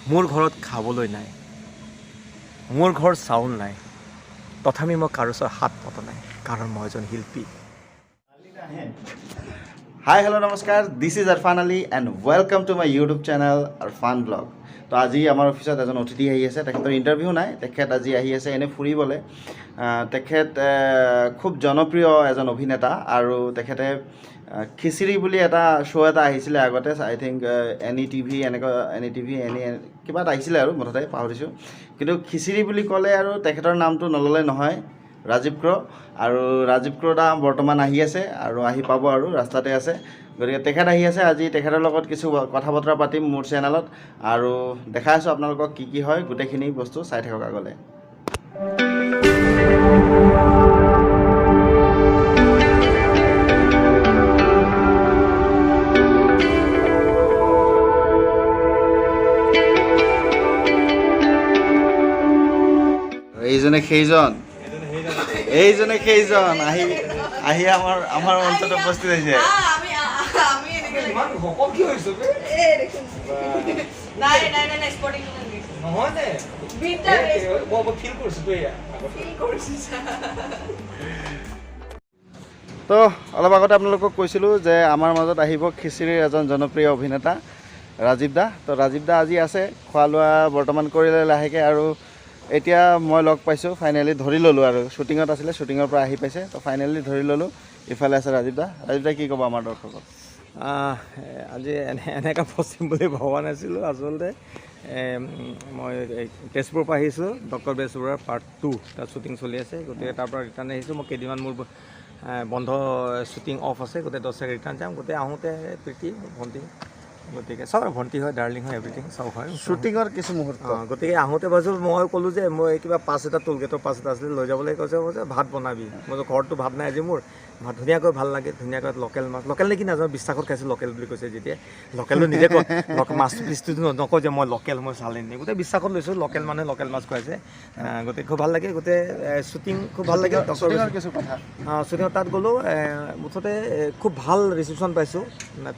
মোৰ ঘৰত খাবলৈ নাই, মোৰ ঘৰত চাউল নাই, তথাপি মই কাৰো ওচৰত হাত পতা নাই, কাৰণ মই এজন শিল্পী। হাই হেল্ল' নমস্কাৰ, this is Arfan Ali and welcome to my YouTube channel Arfan blog. তো আজি আমাৰ অফিচত এজন অতিথি আহি আছে, তেখেতৰ ইণ্টাৰভিউ নাই, তেখেত আজি আহি আছে এনেই ফুৰিবলৈ। তেখেত খুব জনপ্ৰিয় এজন অভিনেতা আৰু তেখেতে খিচিৰি বুলি এটা শ্ব' এটা আহিছিলে আগতে, আই থিংক এনি টিভি কিবা এটা আহিছিলে আৰু মুঠতে পাহৰিছোঁ। কিন্তু খিচিৰি বুলি ক'লে আৰু তেখেতৰ নামটো নল'লে নহয়, ৰাজীৱ ক্ৰ'। আৰু ৰাজীৱ ক্ৰ' দা বৰ্তমান আহি আছে আৰু আহি পাব আৰু ৰাস্তাতে আছে। গতিকে তেখেত আহি আছে, আজি তেখেতৰ লগত কিছু কথা বতৰা পাতিম মোৰ চেনেলত আৰু দেখাই আছোঁ আপোনালোকক কি হয়। গোটেইখিনি বস্তু চাই থাকক আগলৈ। এইজনে সেইজন আহি আমাৰ অঞ্চলত উপস্থিত হৈছে। তো অলপ আগতে আপোনালোকক কৈছিলোঁ যে আমাৰ মাজত আহিব খিচিৰিৰ এজন জনপ্ৰিয় অভিনেতা ৰাজীৱ দা। তো ৰাজীৱ দা আজি আছে, খোৱা লোৱা বৰ্তমান কৰিলে লাহেকৈ, আৰু এতিয়া মই লগ পাইছোঁ, ফাইনেলি ধৰি ল'লোঁ আৰু শ্বুটিঙত আছিলে, শ্বুটিঙৰ পৰা আহি পাইছে, তো ফাইনেলি ধৰি ল'লোঁ। ইফালে আছে ৰাজীৱ দা। ৰাজীৱ দা কি ক'ব আমাৰ দৰ্শকক? আজি এনেকুৱা পশ্চিম বুলি ভবা নাছিলোঁ। আচলতে মই তেজপুৰৰ পৰা আহিছোঁ, ডক্টৰ বেজবৰুৱাৰ পাৰ্ট 2 তাত শ্বুটিং চলি আছে, গতিকে তাৰ পৰা ৰিটাৰ্ণ আহিছোঁ। মই কেইদিনমান মোৰ বন্ধ, শ্বুটিং অফ আছে, গোটেই 10 তাৰিখে ৰিটাৰ্ণ যাম। গোটেই আহোঁতে প্ৰীতি ভণ্টি, গতিকে চব ভণ্টি হয়, ডাৰ্লিং হয়, এভৰিথিং চব হয়। শ্বুটিঙৰ কিছু মুহূৰ্ত গতিকে আহোঁতে পাইছোঁ, মই ক'লোঁ যে মই কিবা পাছ এটা টোল গেটৰ পাছ এটা আছিলে লৈ যাবলৈ, কৈছে ভাত বনাবি। মই ঘৰততো ভাত নাই আজি মোৰ, ভাত ধুনীয়াকৈ ভাল লাগে, ধুনীয়াকৈ লোকেল মাছ, লোকেল নেকি নাজানো, বিশ্বাসত খাইছোঁ লোকেল বুলি কৈছে যেতিয়া। লোকেলটো নিজে কয়, মাছটো পিচটো নকওঁ যে মই লোকেল, মই চালি নি, গোটেই বিশ্বাসত লৈছোঁ, লোকেল মানুহে লোকেল মাছ খুৱাইছে। গতিকে খুব ভাল লাগে, গোটেই শ্বুটিং খুব ভাল লাগে। কিছু কথা শ্বুটিঙত তাত গ'লোঁ, মুঠতে খুব ভাল ৰিচিপশ্যন পাইছোঁ।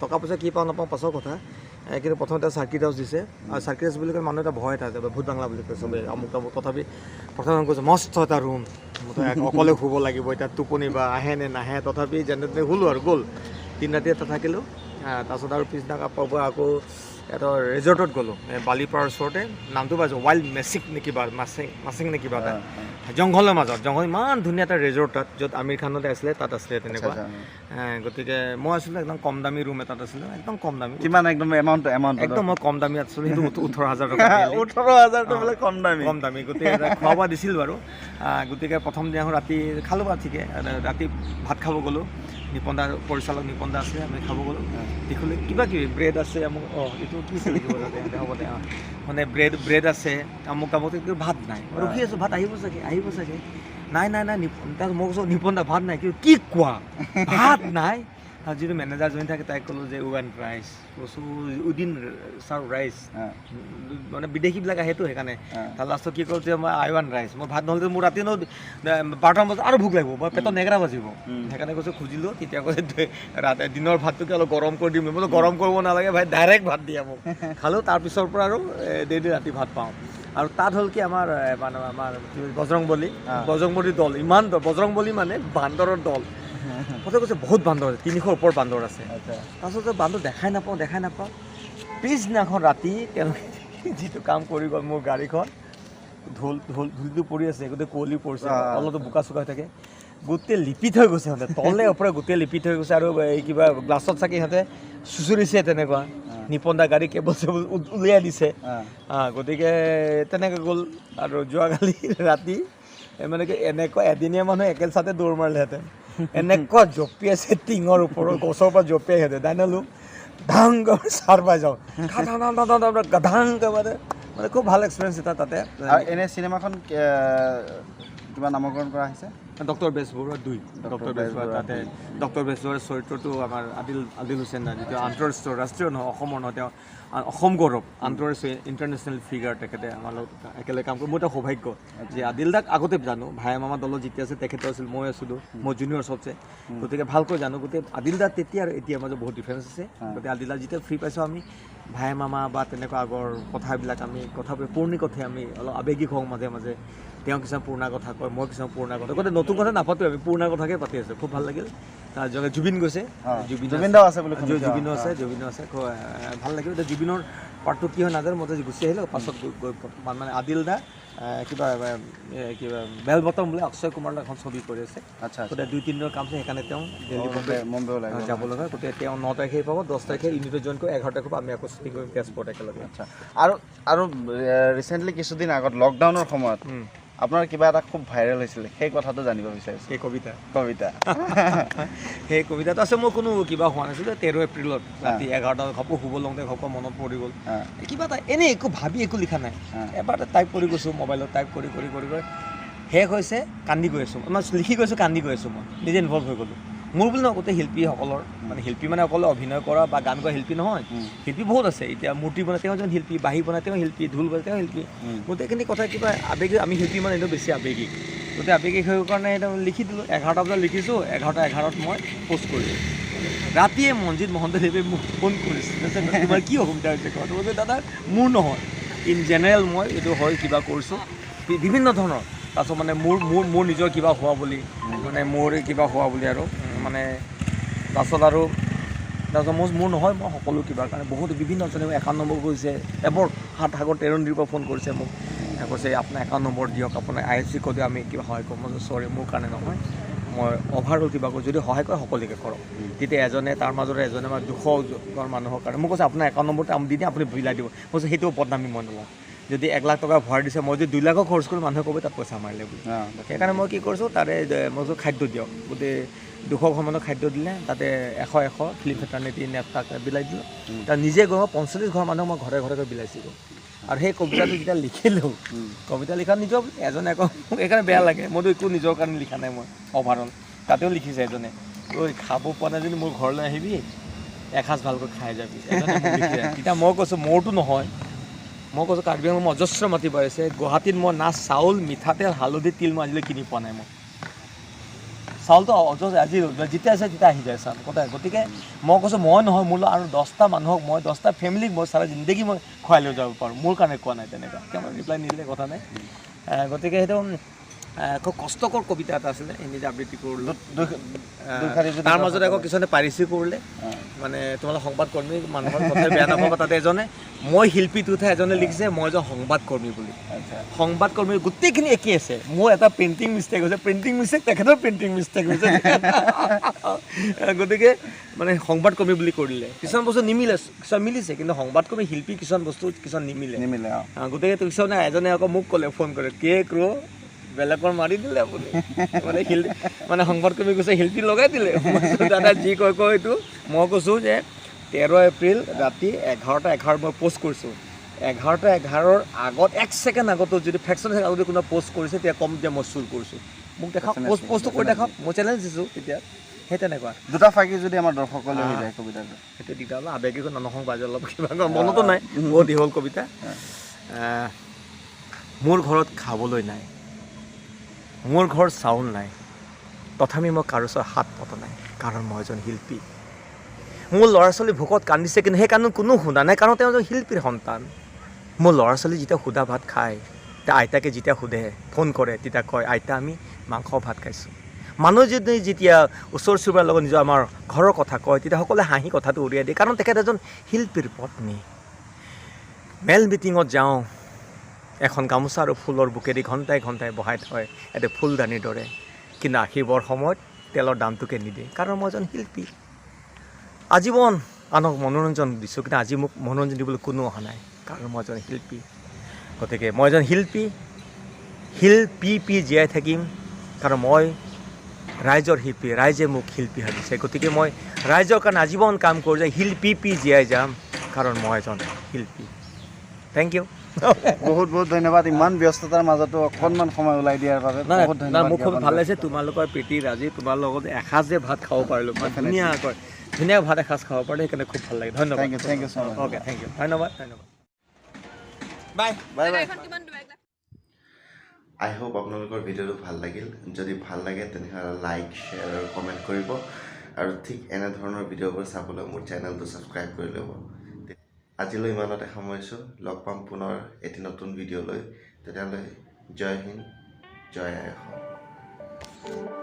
টকা পইচা কি পাওঁ নাপাওঁ পাছৰ কথা, কিন্তু প্ৰথমতে চাৰ্কিট হাউচ দিছে, আৰু চাৰ্কিট হাউচ বুলি ক'লে মানুহ এটা ভয় এটা আছে, ভূত বাংলা বুলি কয় চবেই, আমুক তামুক। তথাপি প্ৰথমে কৈছে মস্ত এটা ৰুম, অকলে শুব লাগিব, এতিয়া টোপনি বা আহে নে নাহে, তথাপি যেনে তেনে শুলোঁ আৰু গ'ল। 3 ৰাতি এটা থাকিলোঁ, তাৰপিছত আৰু পিছদিনা আকৌ এটা ৰিজৰ্টত গ'লোঁ, বালিপাৰাৰ ওচৰতে, নামটো পাইছোঁ ৱাইল্ড মেচিক নে কিবা, মাচিং নে কিবা এটা, জংঘলৰ মাজত, ইমান ধুনীয়া এটা ৰিজৰ্ট তাত, য'ত আমিৰ খানতে আছিলে, তাত আছিলে তেনেকুৱা। গতিকে মই আছিলোঁ একদম কম দামী ৰুম এটাত আছিলোঁ, একদম কম দামী। কিমান একদম এমাউণ্ট একদম মই কম দামী আছিলোঁ, সেইটো 18,000 টকা। 18,000 বোলে কম দামী। গতিকে খোৱা বোৱা দিছিল বাৰু। গতিকে প্ৰথম দিনাখন ৰাতি খালোঁ বা ঠিকে, ৰাতি ভাত খাব গ'লোঁ, নিপন দা পৰিচালক নিপন দা আছে, আমি খাব গ'লোঁ। দেখিলোঁ কিবা কিবি ব্ৰেড আছে, আমুক এইটো কি লাগিব হ'ব দে, মানে ব্ৰেড আছে, আমুক তামুক, কিন্তু ভাত নাই। ৰখি আছোঁ, ভাত আহিব চাগে, নাই। তাৰপিছত মই কৈছোঁ নিপন দা ভাত নাই, কিন্তু কি কোৱা ভাত নাই? আৰু যিটো মেনেজাৰজনী থাকে তাইক ক'লোঁ যে ওৱান ৰাইচ, কৈছোঁ উইদিন চাৰ্ভ ৰাইচ, মানে বিদেশীবিলাক আহেতো সেইকাৰণে। তাৰ লাষ্টত কি কৰোঁ যে মই আই ওৱান ৰাইচ, মই ভাত নহ'লে মোৰ ৰাতি 12টা বজাত আৰু ভোক লাগিব, মই পেটত নেগেৰা বাজিব, সেইকাৰণে কৈছোঁ খুজিলোঁ। তেতিয়া কৈছে দিনৰ ভাতটোকে অলপ গৰম কৰি দিম, মই গৰম কৰিব নালাগে ভাই, ডাইৰেক্ট ভাত দিয়া মোক। খালোঁ, তাৰপিছৰ পৰা আৰু ডেইলি ৰাতি ভাত পাওঁ। আৰু তাত হ'ল কি আমাৰ বজৰংবলী দল, ইমান বজৰংবলী মানে বান্দৰৰ দল। প্ৰথমে কৈছে বহুত বান্দৰ আছে, 300ৰ ওপৰত বান্দৰ আছে। তাৰপিছত বান্দৰ দেখাই নাপাওঁ। পিছদিনাখন ৰাতি তেওঁলোকে যিটো কাম কৰি গ'ল, মোৰ গাড়ীখন ধূলিটো পৰি আছে, গোটেই কুঁৱলী পৰিছে, তলতো বোকা চোকা হৈ থাকে, গোটেই লিপিত হৈ গৈছে, সিহঁতে তলে ওপৰে গোটেই লিপিত হৈ গৈছে। আৰু এই কিবা গ্লাছত চাকি সিহঁতে চুচুৰিছে তেনেকুৱা, নিপন দা গাড়ী কেবল উলিয়াই দিছে। গতিকে তেনেকৈ গ'ল। আৰু যোৱাকালি ৰাতি মানে কি এনেকুৱা এদিনীয়া মানুহ একেল চাতে দৌৰ মাৰিলেহেঁতেন, এনেকুৱা জঁপিয়াইছে টিঙৰ ওপৰত, গছৰ পৰা জঁপিয়াই সিহঁতে, দাইনালো ধাংকৈ চাৰ পাই যাওঁ, গাধাংকৈ, মানে খুব ভাল এক্সপিৰিয়েঞ্চ এটা তাতে। আৰু এনে চিনেমাখন কিবা নামকৰণ কৰা হৈছে, ডক্টৰ বেজবৰুৱা 2। ডক্টৰ বেজবৰুৱা, তাতে ডক্টৰ বেজবৰুৱাৰ চৰিত্ৰটো আমাৰ আদিল হুছেইন দা, যিটো আন্তঃৰাষ্ট্ৰীয়, ৰাষ্ট্ৰীয় নহয়, অসমৰ নহয়, তেওঁ অসম গৌৰৱ, আন্তঃৰাষ্ট্ৰীয় ইণ্টাৰনেশ্যনেল ফিগাৰ, তেখেতে আমাৰ লগত একেলগে কাম কৰি, মোৰ এটা সৌভাগ্য যে আদিল দাক আগতে জানো, ভাই মামা দলত যেতিয়া আছিল তেখেতে আছিল, মই আছিলোঁ, মই জুনিয়ৰ চবচে, গতিকে ভালকৈ জানো। গতিকে আদিল দা তেতিয়া আৰু এতিয়া মাজত বহুত ডিফাৰেঞ্চ আছে। গতিকে আদিল দা যেতিয়া ফ্ৰী পাইছোঁ আমি ভাই মামা বা তেনেকুৱা আগৰ কথাবিলাক আমি পুৰণি কথাই আমি অলপ আৱেগিক হওঁ মাজে মাজে তেওঁ কিছুমান পুৰণা কথা কয় মই কিছুমান পুৰণা কথা গতিকে নতুন কথা নাপাতোঁ আমি পুৰণা কথাকে পাতি আছোঁ খুব ভাল লাগিল তাৰ জগে জুবিন গৈছে জুবিনদাও আছে বুলি জুবিনো আছে ভাল লাগিল এতিয়া জুবিনৰ পাৰ্টটো কি হয় নাজানো মই গুচি আহিলোঁ পাছত গৈ মানে আদিল দা কিবা বেল বটম বোলে অক্ষয় কুমাৰৰ এখন ছবি কৰি আছে আচ্ছা গতিকে 2-3 দিনৰ কাম আছে সেইকাৰণে তেওঁ মুম্বাই ওলাই যাব লগা গতিকে তেওঁ 9 তাৰিখে পাব 10 তাৰিখে ইউনিটত জইন কৰি 11 তাৰিখৰ পৰা আমি আকৌ শ্বুটিং কৰিম তেজপুৰত একেলগে আচ্ছা আৰু ৰিচেণ্টলি কিছুদিন আগত লকডাউনৰ সময়ত আপোনাৰ কিবা এটা খুব ভাইৰেল হৈছিলে সেই কথাটো জানিব বিচাৰিছোঁ সেই কবিতা সেই কবিতাটো আছে মোৰ কোনো কিবা হোৱা নাছিলে 13 এপ্ৰিলত ৰাতি 11টা ঘপক শুব লওঁতে ঘপক মনত পৰি গ'ল কিবা এটা এনেই একো ভাবি একো লিখা নাই এবাৰ টাইপ কৰি গৈছোঁ মোবাইলত টাইপ কৰি শেষ হৈছে কান্দি গৈ আছোঁ মই লিখি গৈছোঁ কান্দি গৈ আছোঁ মই নিজে ইনভলভ হৈ গ'লোঁ মোৰ বুলি নহয় গোটেই শিল্পীসকলৰ মানে শিল্পী মানে অকল অভিনয় কৰা বা গান গোৱা শিল্পী নহয় শিল্পী বহুত আছে এতিয়া মূৰ্তি বনাই তেওঁ এজন শিল্পী বাঁহী বনাই তেওঁ শিল্পী ঢোল বজাই তেওঁ শিল্পী গোটেইখিনি কথা কিবা আৱেগিক আমি শিল্পী মানে একদম বেছি আৱেগিক গোটেই আৱেগিক হৈ কাৰণে একদম লিখি দিলোঁ 11টা বজাত লিখিছোঁ 11:11 মই পোষ্ট কৰিছোঁ ৰাতিয়ে মনজিৎ মহন্তদেৱে মোক ফোন কৰিছিল তোমাৰ কি অসুবিধা হৈছে ঘৰটো বোলে দাদা মোৰ নহয় ইন জেনেৰেল মই এইটো হয় কিবা কৰিছোঁ বিভিন্ন ধৰণৰ তাৰপিছত মানে মোৰ নিজৰ কিবা হোৱা বুলি মানে মোৰ কিবা হোৱা বুলি আৰু মানে তাৰপিছত মোৰ নহয় মই সকলো কিবা কাৰণে বহুত বিভিন্ন জনে 51 নম্বৰ কৰিছে এবৰ 7 সাগৰ 13 নদীৰ পৰা ফোন কৰিছে মোক কৈছে আপোনাৰ 51 নম্বৰ দিয়ক আপোনাৰ IFC ক'লে আমি কিবা সহায় কৰোঁ মই চৰি মোৰ কাৰণে নহয় মই অভাৰঅল কিবা কৰোঁ যদি সহায় কৰে সকলোকে কৰক তেতিয়া এজনে তাৰ মাজতে এজনে আমাৰ 200 মানুহৰ কাৰণে মোক কৈছে আপোনাৰ 51 নম্বৰটো আমি দি দিম আপুনি বিলাই দিব মই কৈছোঁ সেইটো বদনামী মই নলওঁ যদি 1 লাখ টকা ভৰাই দিছে মই যদি 2 লাখো খৰচ কৰোঁ মানুহে ক'ব তাত পইচা মাৰিলে বুলি সেইকাৰণে মই কি কৰিছোঁ তাৰে মই খাদ্য দিয়ক গোটেই 200 ঘৰ মানুহক খাদ্য দিলে তাতে 100 ফিল্ম ফেটাৰ্নিটি নেপটাক বিলাই দিলোঁ তাত নিজে গৈ 45 ঘৰ মানুহক মই ঘৰে ঘৰে গৈ বিলাইছিলোঁ আৰু সেই কবিতাটো যেতিয়া লিখিলোঁ কবিতা লিখা নিজৰ এজনে আকৌ সেইকাৰণে বেয়া লাগে মইতো একো নিজৰ কাৰণে লিখা নাই মই অভাৰঅল তাতেও লিখিছে এজনে ঐ খাব পোৱা নাই যদি মোৰ ঘৰলৈ আহিবি এসাঁজ ভালকৈ খাই যাবি তেতিয়া মই কৈছোঁ মোৰতো নহয় মই কৈছোঁ কাৰ্বি আংলঙত মই অজস্ৰ মাটি বাঢ়িছে গুৱাহাটীত মই না চাউল মিঠাতেল হালধি তিল মই আজিলৈ কিনি পোৱা নাই মই চাউলটো আজি যেতিয়া আছে তেতিয়া আহি যায় চাউল কথা গতিকে মই কৈছোঁ মই নহয় মোৰ আৰু 10টা মানুহক মই 10টা ফেমিলিক মই চাৰা জিন্দগী মই খুৱাই লৈ যাব পাৰোঁ মোৰ কাৰণে কোৱা নাই তেনেকুৱা কেমেৰা ৰিপ্লাই নিদিলে কথা নাই গতিকে সেইটো খুব কষ্টকৰ কবিতা এটা আছিলে নিজে আবৃত্তি কৰিলোঁ তাৰ মাজতে আকৌ কিছুমানে পাৰিচি কৰিলে মানে তোমালোক সংবাদকৰ্মী মানুহৰ কথা বেয়া নাপাবা তাতে এজনে মই শিল্পীটো উঠাই এজনে লিখিছে মই এজন সংবাদকৰ্মী বুলি সংবাদকৰ্মী গোটেইখিনি একেই আছে মোৰ এটা প্ৰিণ্টিং মিষ্টেক হৈছে প্ৰিণ্টিং মিষ্টেক তেখেতৰ প্ৰিণ্টিং মিষ্টেক হৈছে গতিকে মানে সংবাদকৰ্মী বুলি কৰিলে কিছুমান বস্তু নিমিলে কিছুমান মিলিছে কিন্তু সংবাদকৰ্মী শিল্পী কিছুমান বস্তু কিছুমান নিমিলে গতিকে কিছুমানে এজনে আকৌ মোক ক'লে ফোন কৰে বেলেগৰ মাৰি দিলে আপুনি মানে সংবাদকৰ্মী কৈছে শিল্পী লগাই দিলে দাদা যি কয় এইটো মই কৈছোঁ যে 13 এপ্ৰিল ৰাতি 11:11 মই পোষ্ট কৰিছোঁ 11:11 আগত 1 ছেকেণ্ড আগতো যদি ফ্ৰেকশ্যন আগতে কোনোবা পোষ্ট কৰিছে তেতিয়া কম যে মই চুৰ কৰিছোঁ মোক দেখাওক পোষ্টটো কৰি দেখাওক মই চেলেঞ্জ দিছোঁ তেতিয়া সেই তেনেকুৱা দুটা ফাঁকি যদি আমাৰ দৰ্শকলৈ হৈ যায় কবিতাটো সেইটো তেতিয়া অলপ আৱেগিক ননসং বাজে অলপ কিবা মনতো নাই বহুত দীঘল কবিতা মোৰ ঘৰত খাবলৈ নাই মোৰ ঘৰ চাউল নাই তথাপি মই কাৰো ওচৰত হাত পতা নাই কাৰণ মই এজন শিল্পী মোৰ ল'ৰা ছোৱালী ভোকত কান্দিছে কিন্তু সেই কান্দোন কোনো শুনা নাই কাৰণ তেওঁ এজন শিল্পীৰ সন্তান মোৰ ল'ৰা ছোৱালী যেতিয়া সুদা ভাত খায় তেতিয়া আইতাকে যেতিয়া সোধে ফোন কৰে তেতিয়া কয় আইতা আমি মাংস ভাত খাইছোঁ মানুহ যদি যেতিয়া ওচৰ চুবুৰীয়াৰ লগত নিজৰ আমাৰ ঘৰৰ কথা কয় তেতিয়া সকলোৱে হাঁহি কথাটো উলিয়াই দিয়ে কাৰণ তেখেত এজন শিল্পীৰ পত্নী মেল মিটিঙত যাওঁ এখন গামোচা আৰু ফুলৰ বুকেদি ঘণ্টাই ঘণ্টাই বহাই থয় এতে ফুলদানিৰ দৰে কিন্তু আশীৰ্বৰ সময়ত তেলৰ দামটোকে নিদিয়ে কাৰণ মই এজন শিল্পী আজীৱন আনক মনোৰঞ্জন দিছোঁ কিন্তু আজি মোক মনোৰঞ্জন দিবলৈ কোনো অহা নাই কাৰণ মই এজন শিল্পী গতিকে মই এজন শিল্পী জীয়াই থাকিম কাৰণ মই ৰাইজৰ শিল্পী ৰাইজে মোক শিল্পী ভাবিছে গতিকে মই ৰাইজৰ কাৰণে আজীৱন কাম কৰোঁ যে শিল্পী জীয়াই যাম কাৰণ মই এজন শিল্পী থেংক ইউ বহুত বহুত ধন্যবাদ ইমান ব্যস্ততাৰ মাজতো অকণমান সময় ওলাই দিয়াৰ বাবে বহুত ধন্যবাদ মোক খুব ভাল লাগিছে তোমালোকৰ প্ৰীতি ৰাজি তোমাৰ লগত এসাঁজ যে ভাত খাব পাৰিলোঁ ধুনীয়া ভাত এসাঁজ খাব পাৰিলোঁ সেইকাৰণে খুব ভাল লাগে ধন্যবাদ থেংক ইউ ছ' মাছ অ'কে থেংক ইউ ধন্যবাদ বাই আই হোপ আপোনালোকৰ ভিডিঅ'টো ভাল লাগিল যদি ভাল লাগে তেনেহ'লে লাইক শ্বেয়াৰ আৰু কমেণ্ট কৰিব আৰু ঠিক এনেধৰণৰ ভিডিঅ'বোৰ চাবলৈ মোৰ চেনেলটো ছাবস্ক্ৰাইব কৰি ল'ব আজিলৈ ইমানতে সামৰিছোঁ লগ পাম পুনৰ এটি নতুন ভিডিঅ'লৈ তেতিয়ালৈ জয় হিন্দ জয় আই অসম